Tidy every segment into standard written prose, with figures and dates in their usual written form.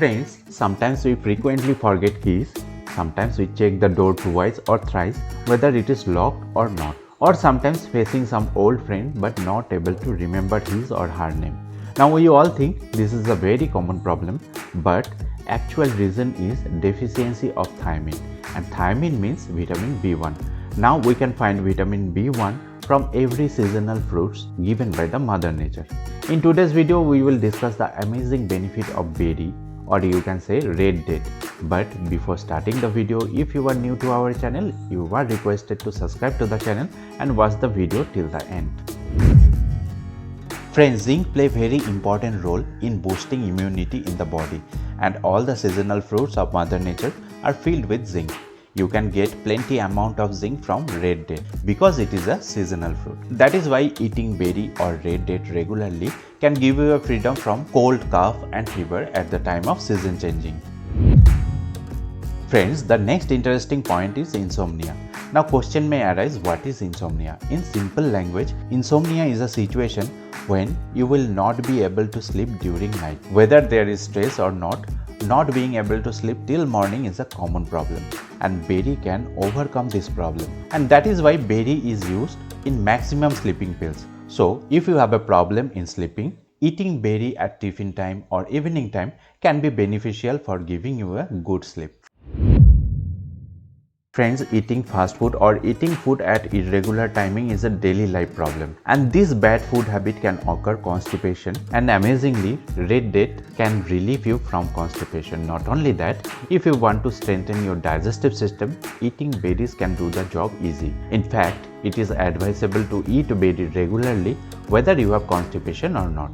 Friends, sometimes we frequently forget keys, sometimes we check the door twice or thrice whether it is locked or not, or sometimes facing some old friend but not able to remember his or her name. Now we all think this is a very common problem, but actual reason is deficiency of thiamine, and thiamine means vitamin B1. Now we can find vitamin B1 from every seasonal fruits given by the Mother Nature. In today's video we will discuss the amazing benefit of berry, or you can say red date. But before starting the video, if you are new to our channel, you are requested to subscribe to the channel and watch the video till the end. Friends, zinc play very important role in boosting immunity in the body, and all the seasonal fruits of Mother Nature are filled with zinc. You can get plenty amount of zinc from red date because it is a seasonal fruit. That is why eating berry or red date regularly can give you a freedom from cold, cough and fever at the time of season changing. Friends, the next interesting point is insomnia. Now question may arise, what is insomnia? In simple language, insomnia is a situation when you will not be able to sleep during night. Whether there is stress or not being able to sleep till morning is a common problem, and berry can overcome this problem. And that is why berry is used in maximum sleeping pills. So if you have a problem in sleeping, eating berry at tiffin time or evening time can be beneficial for giving you a good sleep. Friends, eating fast food or eating food at irregular timing is a daily life problem, and this bad food habit can occur constipation, and amazingly red date can relieve you from constipation. Not only that, if you want to strengthen your digestive system, eating berries can do the job easy. In fact, it is advisable to eat berry regularly whether you have constipation or not.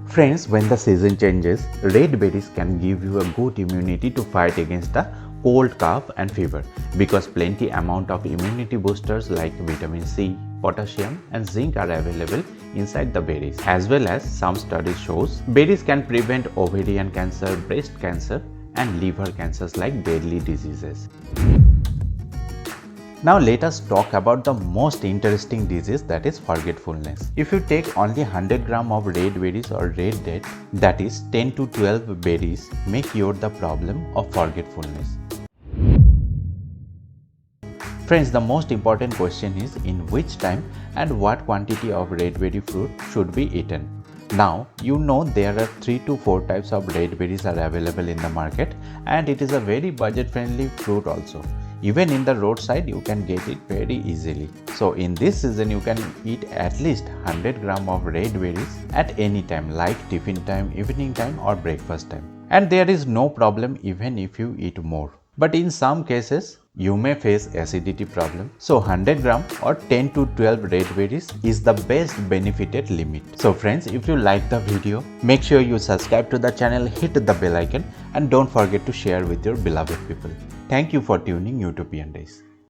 Friends, when the season changes, red berries can give you a good immunity to fight against the cold, cough and fever, because plenty amount of immunity boosters like vitamin C, potassium and zinc are available inside the berries. As well as some studies shows berries can prevent ovarian cancer, breast cancer and liver cancers like deadly diseases. Now let us talk about the most interesting disease, that is forgetfulness. If you take only 100 gram of red berries or red date, that is 10 to 12 berries, may cure the problem of forgetfulness. Friends, the most important question is in which time and what quantity of red berry fruit should be eaten. Now you know there are 3 to 4 types of red berries are available in the market, and it is a very budget friendly fruit also. Even in the roadside you can get it very easily. So in this season you can eat at least 100 gram of red berries at any time, like tiffin time, evening time or breakfast time. And there is no problem even if you eat more. But in some cases you may face acidity problem. So 100 gram or 10 to 12 red berries is the best benefited limit. So friends, if you like the video, make sure you subscribe to the channel, hit the bell icon and don't forget to share with your beloved people. Thank you for tuning Utopian Days.